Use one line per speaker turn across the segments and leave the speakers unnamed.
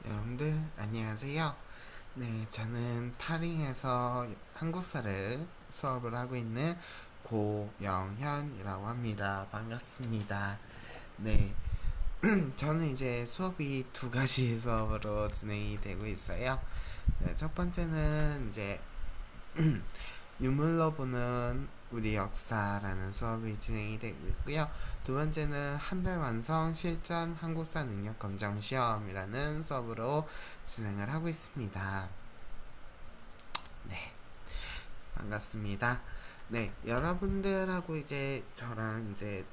여러분들 안녕하세요. 네, 저는 타링에서 한국사를 수업을 하고 있는 고영현이라고 합니다. 반갑습니다. 네, 저는 이제 수업이 두 가지 수업으로 진행이 되고 있어요. 네, 첫 번째는 이제 유물로 보는 우리 역사라는 수업이 진행이 되고 있고요. 두 번째는 한 달 완성 실전 한국사 능력 검정 시험이라는 수업으로 진행을 하고 있습니다. 네, 반갑습니다. 네, 여러분들하고 이제 저랑 이제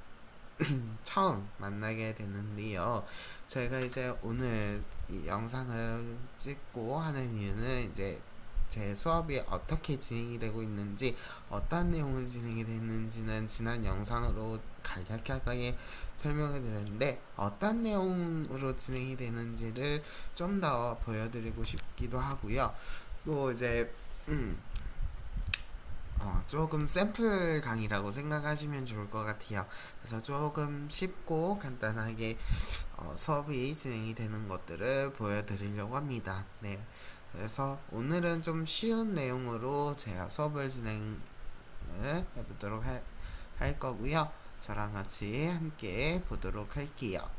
처음 만나게 됐는데요. 저희가 이제 오늘 이 영상을 찍고 하는 이유는 이제 제 수업이 어떻게 진행이 되고 있는지, 어떤 내용을 진행이 됐는지는 지난 영상으로 간략하게 설명을 드렸는데, 어떤 내용으로 진행이 되는지를 좀 더 보여드리고 싶기도 하고요. 또 이제 조금 샘플 강의라고 생각하시면 좋을 것 같아요. 그래서 조금 쉽고 간단하게 수업이 진행이 되는 것들을 보여드리려고 합니다. 네. 그래서 오늘은 좀 쉬운 내용으로 제가 수업을 진행을 해보도록 할 거고요. 저랑 같이 함께 보도록 할게요.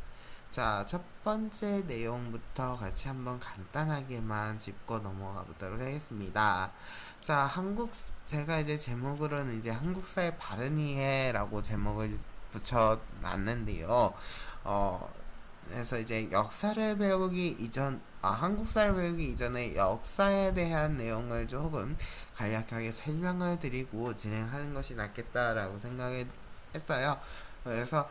자, 첫 번째 내용부터 같이 한번 간단하게만 짚고 넘어가 보도록 하겠습니다. 자, 제가 이제 제목으로는 이제 한국사의 바른이해라고 제목을 붙여놨는데요. 그래서 이제 한국사를 배우기 이전에 역사에 대한 내용을 조금 간략하게 설명을 드리고 진행하는 것이 낫겠다라고 생각을 했어요. 그래서,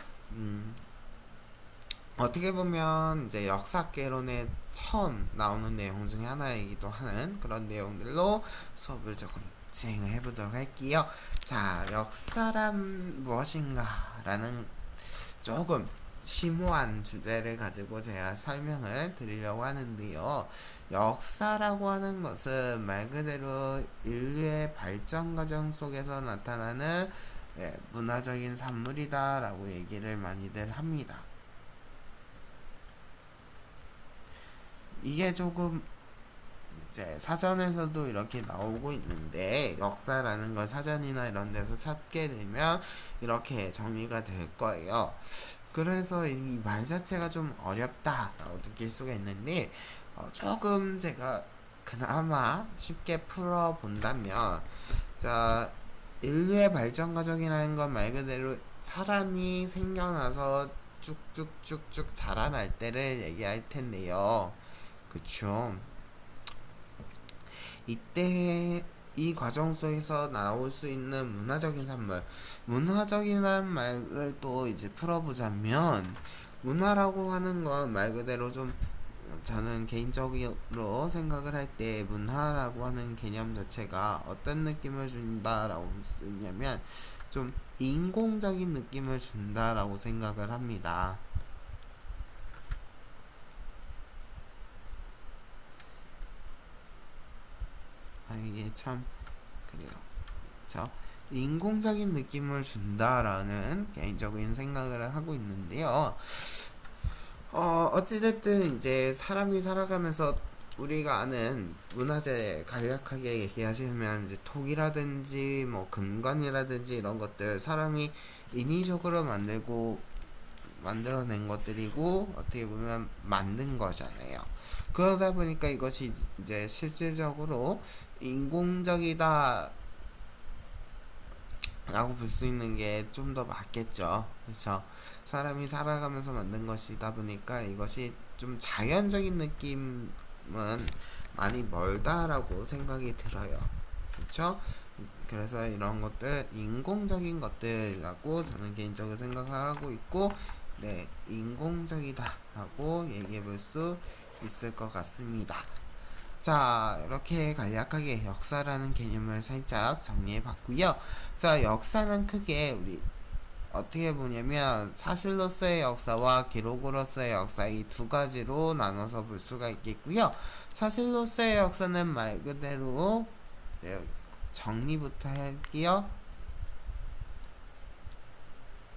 어떻게 보면 이제 역사개론에 처음 나오는 내용 중에 하나이기도 하는 그런 내용들로 수업을 조금 진행을 해보도록 할게요. 자, 역사란 무엇인가라는 조금 심오한 주제를 가지고 제가 설명을 드리려고 하는데요. 역사라고 하는 것은 말 그대로 인류의 발전 과정 속에서 나타나는 문화적인 산물이다라고 얘기를 많이들 합니다. 이게 조금 이제 사전에서도 이렇게 나오고 있는데, 역사라는 걸 사전이나 이런 데서 찾게 되면 이렇게 정리가 될 거예요. 그래서 이 말 자체가 좀 어렵다라고 느낄 수가 있는데, 조금 제가 그나마 쉽게 풀어본다면, 자, 인류의 발전 과정이라는 건 말 그대로 사람이 생겨나서 쭉쭉쭉쭉 자라날 때를 얘기할 텐데요. 그쵸. 이때 이 과정 속에서 나올 수 있는 문화적인 산물, 문화적이라는 말을 또 이제 풀어보자면, 문화라고 하는 건 말 그대로 좀 저는 개인적으로 생각을 할 때 문화라고 하는 개념 자체가 어떤 느낌을 준다라고 볼 수 있냐면, 좀 인공적인 느낌을 준다라고 생각을 합니다. 이게 참 그래요. 그쵸? 인공적인 느낌을 준다라는 개인적인 생각을 하고 있는데요. 어찌됐든 이제 사람이 살아가면서 우리가 아는 문화재 간략하게 얘기하시면 이제 톡이라든지 뭐 금관이라든지 이런 것들 사람이 인위적으로 만들어낸 것들이고, 어떻게 보면 만든 거잖아요. 그러다 보니까 이것이 이제 실질적으로 인공적이다 라고 볼 수 있는 게 좀 더 맞겠죠. 그렇죠. 사람이 살아가면서 만든 것이다 보니까 이것이 좀 자연적인 느낌은 많이 멀다라고 생각이 들어요. 그렇죠? 그래서 이런 것들 인공적인 것들이라고 저는 개인적으로 생각을 하고 있고, 네, 인공적이다라고 얘기해 볼 수 있을 것 같습니다. 자, 이렇게 간략하게 역사라는 개념을 살짝 정리해 봤고요. 자, 역사는 크게 우리 어떻게 보냐면 사실로서의 역사와 기록으로서의 역사, 이 두 가지로 나눠서 볼 수가 있겠고요. 사실로서의 역사는 말 그대로 정리부터 할게요.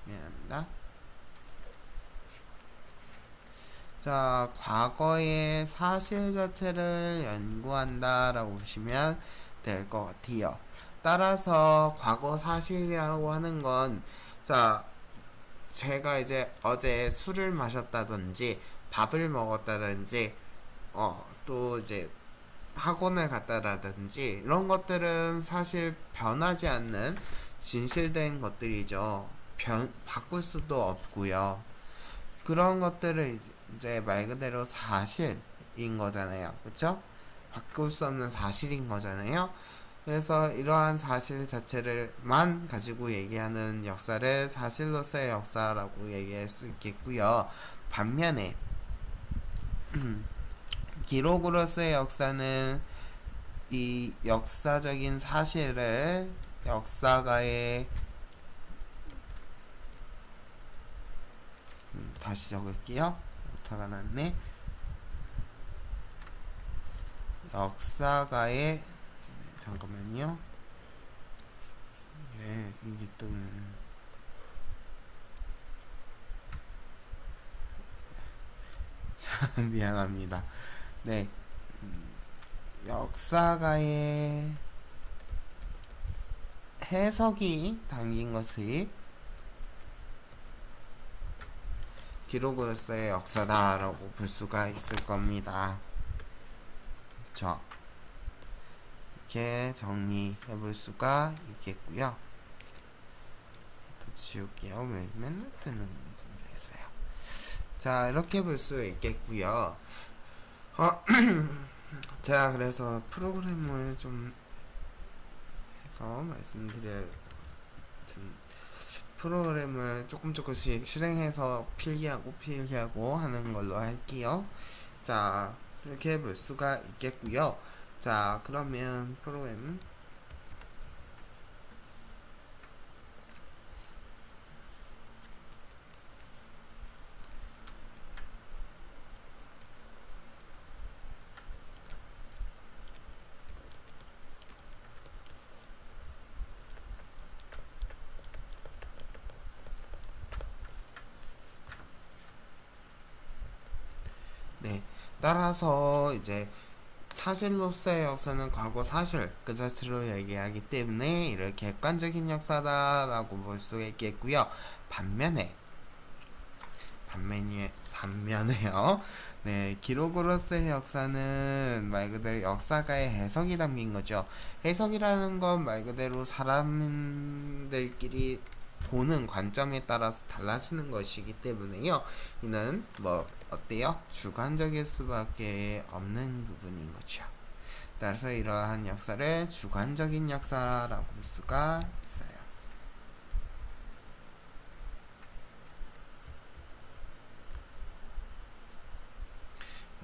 미안합니다. 자, 과거의 사실 자체를 연구한다 라고 보시면 될 것 같아요. 따라서 과거 사실이라고 하는 건, 자, 제가 이제 어제 술을 마셨다든지 밥을 먹었다든지 또 이제 학원을 갔다라든지 이런 것들은 사실 변하지 않는 진실된 것들이죠. 바꿀 수도 없고요. 그런 것들을 이제 말 그대로 사실인 거잖아요. 그쵸? 바꿀 수 없는 사실인 거잖아요. 그래서 이러한 사실 자체를만 가지고 얘기하는 역사를 사실로서의 역사라고 얘기할 수 있겠고요. 반면에 기록으로서의 역사는 이 역사적인 사실을 역사가의 다시 적을게요. 오타가 났네. 역사가의 잠깐만요. 예, 이게 또 미안합니다. 네, 역사가의 해석이 담긴 것이 기록으로서의 역사다라고 볼 수가 있을 겁니다. 그렇죠? 이렇게 정리해 볼 수가 있겠고요. 또 지울게요. 왜 맨날 뜨는 건지 모르겠어요. 자, 이렇게 볼 수 있겠고요. 제가 그래서 프로그램을 좀 해서 말씀드려야 프로그램을 조금씩 실행해서 필기하고 하는 걸로 할게요. 자, 이렇게 볼 수가 있겠고요. 자, 그러면 프로그램 네, 따라서 이제 사실로서의 역사는 과거 사실 그 자체로 얘기하기 때문에 이를 객관적인 역사다라고 볼 수가 있겠고요. 반면에요. 네, 기록으로서의 역사는 말 그대로 역사가의 해석이 담긴 거죠. 해석이라는 건 말 그대로 사람들끼리 보는 관점에 따라서 달라지는 것이기 때문에요. 이는 뭐 어때요? 주관적일 수밖에 없는 부분인 거죠. 따라서 이러한 역사를 주관적인 역사라고 볼 수가 있어요.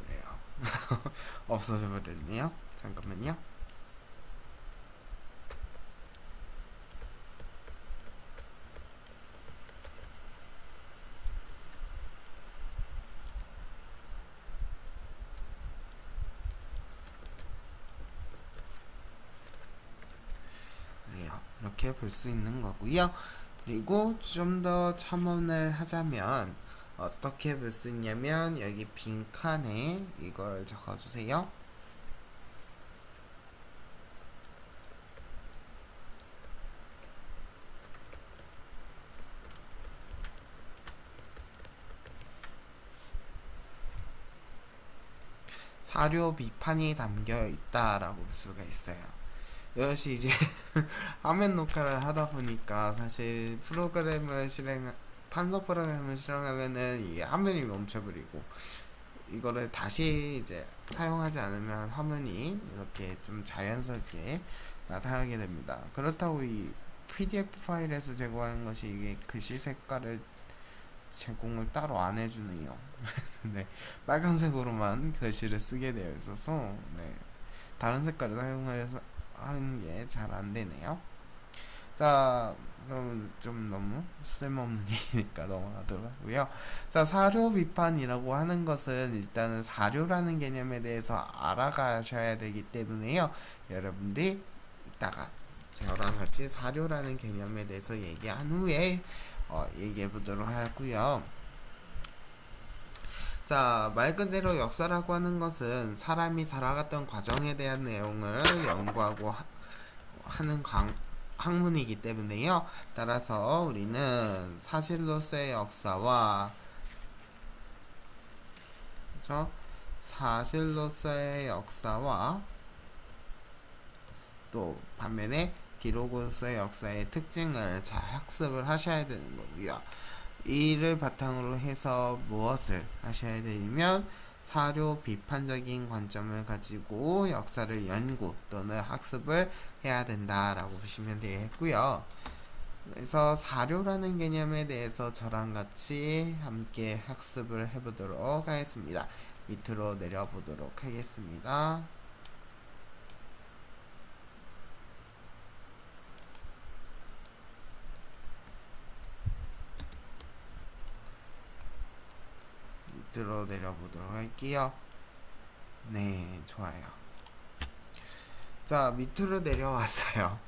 그래요. 없어져 버렸네요. 잠깐만요. 이렇게 볼 수 있는 거고요. 그리고 좀 더 첨언을 하자면 어떻게 볼 수 있냐면 여기 빈칸에 이걸 적어주세요. 사료 비판이 담겨 있다라고 볼 수가 있어요. 이것이 이제 화면 녹화를 하다 보니까 사실 판서 프로그램을 실행하면은 이 화면이 멈춰버리고 이거를 다시 이제 사용하지 않으면 화면이 이렇게 좀 자연스럽게 나타나게 됩니다. 그렇다고 이 PDF 파일에서 제공하는 것이 이게 글씨 색깔을 제공을 따로 안 해주네요. 네, 빨간색으로만 글씨를 쓰게 되어 있어서 네, 다른 색깔을 사용해서 하는 게 잘 안 되네요. 자, 그럼 좀 너무 쓸모없는 얘기니까 넘어가도록하고요. 자, 사료 비판이라고 하는 것은 일단은 사료라는 개념에 대해서 알아가셔야 되기 때문에요. 여러분들이 이따가 저랑 같이 사료라는 개념에 대해서 얘기한 후에 얘기해 보도록 하고요. 자, 말 그대로 역사라고 하는 것은 사람이 살아갔던 과정에 대한 내용을 연구하고 하는 학문이기 때문에요. 따라서 우리는 사실로서의 역사와 그렇죠? 사실로서의 역사와 또 반면에 기록으로서의 역사의 특징을 잘 학습을 하셔야 되는 거고요. 이를 바탕으로 해서 무엇을 하셔야 되냐면 사료 비판적인 관점을 가지고 역사를 연구 또는 학습을 해야 된다라고 보시면 되겠고요. 그래서 사료라는 개념에 대해서 저랑 같이 함께 학습을 해보도록 하겠습니다. 밑으로 내려보도록 하겠습니다. 밑으로 내려보도록 할게요. 네, 좋아요. 자, 밑으로 내려왔어요.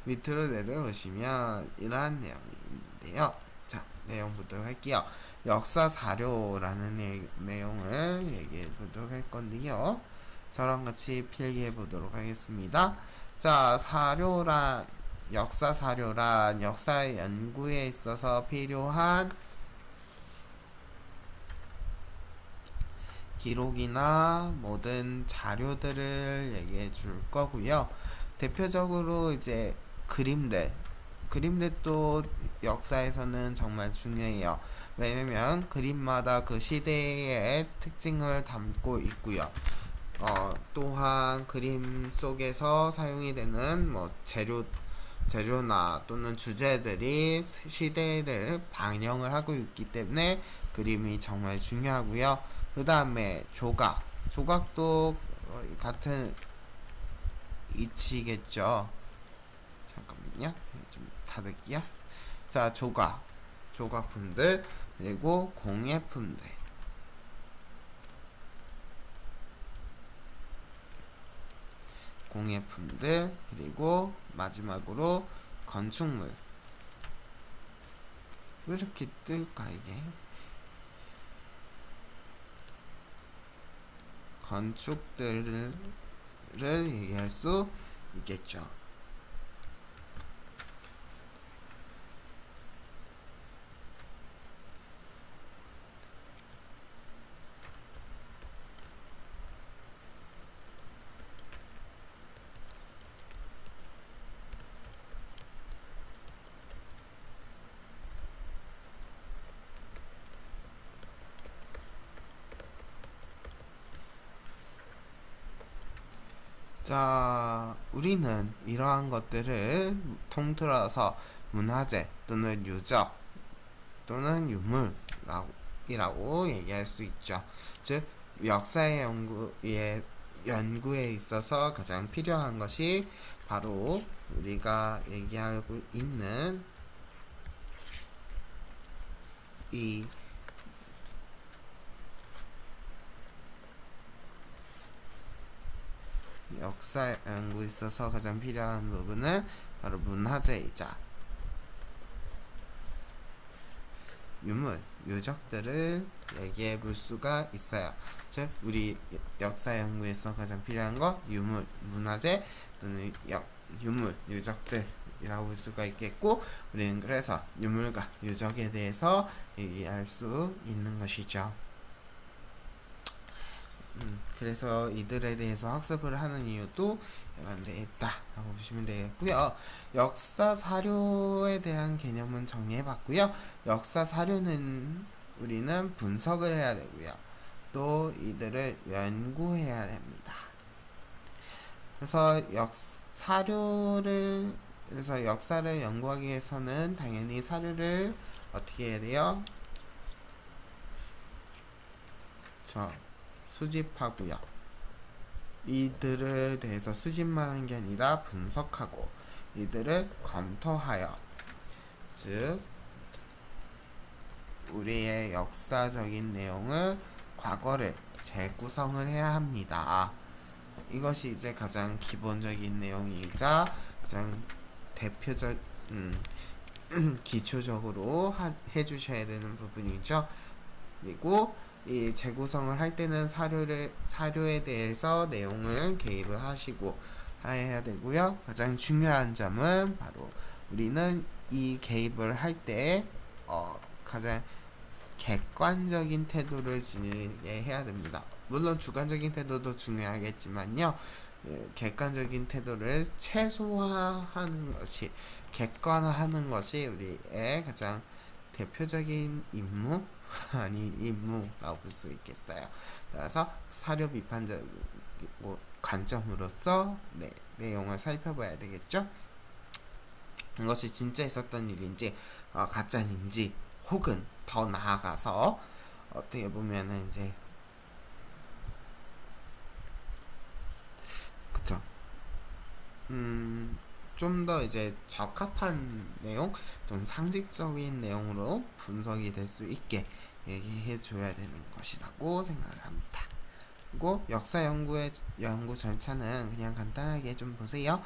밑으로 내려오시면 이러한 내용인데요. 자, 내용 보도록 할게요. 역사 사료라는 내용을 얘기해 보도록 할 건데요. 저랑 같이 필기해 보도록 하겠습니다. 자, 역사 사료란 역사 연구에 있어서 필요한 기록이나 모든 자료들을 얘기해 줄 거고요. 대표적으로 이제 그림들도 역사에서는 정말 중요해요. 왜냐면 그림마다 그 시대의 특징을 담고 있고요. 또한 그림 속에서 사용이 되는 뭐 재료나 또는 주제들이 시대를 반영을 하고 있기 때문에 그림이 정말 중요하고요. 그 다음에 조각도 같은 이치겠죠. 잠깐만요. 좀 닫을게요. 자, 조각품들 그리고 공예품들 그리고 마지막으로 건축물. 왜 이렇게 뜰까 이게? 건축들을 얘기할 수 있겠죠. 자, 우리는 이러한 것들을 통틀어서 문화재 또는 유적 또는 유물이라고 얘기할 수 있죠. 즉, 역사의 연구에 있어서 가장 필요한 것이 바로 우리가 얘기하고 있는 이 역사 연구에 있어서 가장 필요한 부분은 바로 문화재이자 유적들을 얘기해 볼 수가 있어요. 즉, 우리 역사 연구에서 가장 필요한 거 문화재 또는 유적들이라고 볼 수가 있겠고, 우리는 그래서 유물과 유적에 대해서 얘기할 수 있는 것이죠. 그래서 이들에 대해서 학습을 하는 이유도 이런 데 있다라고 보시면 되겠고요. 역사 사료에 대한 개념은 정리해 봤고요. 역사 사료는 우리는 분석을 해야 되고요. 또 이들을 연구해야 됩니다. 그래서 역사를 연구하기 위해서는 당연히 사료를 어떻게 해야 돼요? 수집하고요. 이들에 대해서 수집만 하는 게 아니라 분석하고 이들을 검토하여, 즉 우리의 역사적인 내용을 과거를 재구성을 해야 합니다. 이것이 이제 가장 기본적인 내용이자 가장 기초적으로 해주셔야 되는 부분이죠. 그리고 이 재구성을 할 때는 사료에 대해서 내용을 개입을 하시고 해야 되고요. 가장 중요한 점은 바로 우리는 이 개입을 할 때 가장 객관적인 태도를 지니게 해야 됩니다. 물론 주관적인 태도도 중요하겠지만요. 객관적인 태도를 최소화하는 것이, 객관화하는 것이 우리의 가장 대표적인 임무 아니 임무라고 볼 수 있겠어요. 그래서 사료 비판적 관점으로서 내용을 살펴봐야 되겠죠. 이것이 진짜 있었던 일인지 가짜인지, 혹은 더 나아가서 어떻게 보면은 이제 그쵸, 좀 더 이제 적합한 내용, 좀 상식적인 내용으로 분석이 될 수 있게 얘기해 줘야 되는 것이라고 생각을 합니다. 그리고 역사 연구 절차는 그냥 간단하게 좀 보세요.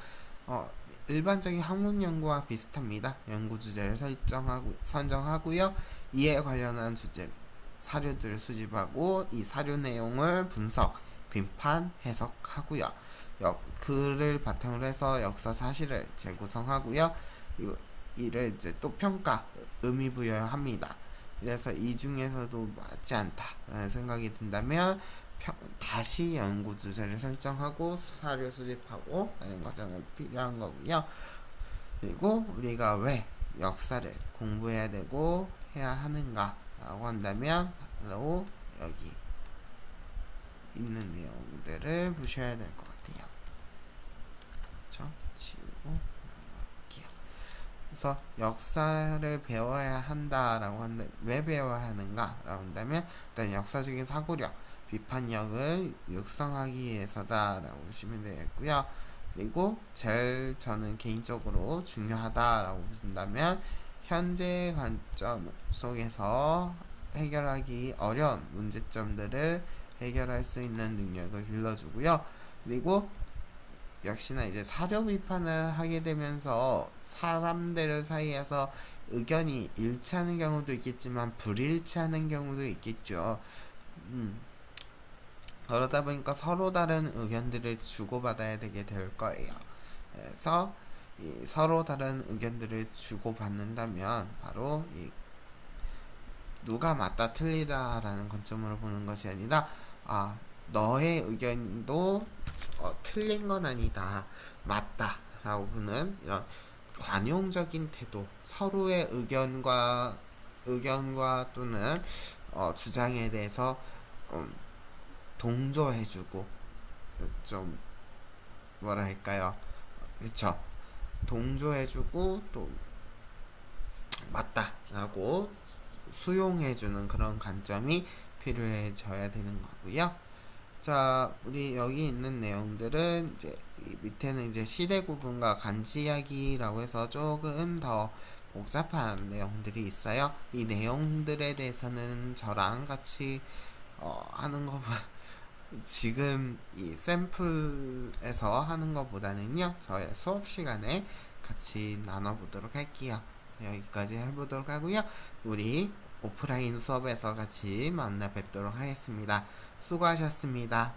일반적인 학문 연구와 비슷합니다. 연구 주제를 선정하고요. 이에 관련한 사료들을 수집하고 이 사료 내용을 분석, 비판, 해석하고요. 그를 바탕으로 해서 역사 사실을 재구성하고요. 이를 이제 또 평가, 의미 부여합니다. 그래서 이 중에서도 맞지 않다라는 생각이 든다면 다시 연구 주제를 설정하고 사료 수집하고 하는 과정이 필요한 거고요. 그리고 우리가 왜 역사를 공부해야 되고 해야 하는가 라고 한다면 바로 여기 있는 내용들을 보셔야 될 것 같아요. 그렇죠? 지우고 넘어갈게요. 그래서 역사를 배워야 한다라고 하는데 왜 배워야 하는가 라고 한다면 일단 역사적인 사고력, 비판력을 육성하기 위해서다라고 보시면 되겠고요. 그리고 제일 저는 개인적으로 중요하다라고 본다면 현재 관점 속에서 해결하기 어려운 문제점들을 해결할 수 있는 능력을 길러주고요. 그리고 역시나 이제 사료 비판을 하게 되면서 사람들 사이에서 의견이 일치하는 경우도 있겠지만 불일치하는 경우도 있겠죠. 그러다 보니까 서로 다른 의견들을 주고받아야 되게 될 거예요. 그래서 서로 다른 의견들을 주고받는다면 바로 누가 맞다 틀리다라는 관점으로 보는 것이 아니라 너의 의견도 틀린 건 아니다, 맞다 라고 보는 이런 관용적인 태도, 서로의 의견과 또는 주장에 대해서 동조해주고, 좀 뭐랄까요, 그쵸, 동조해주고 또 맞다라고 수용해주는 그런 관점이 필요해져야 되는 거고요. 자, 우리 여기 있는 내용들은 이제 밑에는 이제 시대 구분과 간지 이야기라고 해서 조금 더 복잡한 내용들이 있어요. 이 내용들에 대해서는 저랑 같이 하는 거 지금 이 샘플에서 하는 것보다는요, 저의 수업 시간에 같이 나눠보도록 할게요. 여기까지 해보도록 하고요. 우리 오프라인 수업에서 같이 만나 뵙도록 하겠습니다. 수고하셨습니다.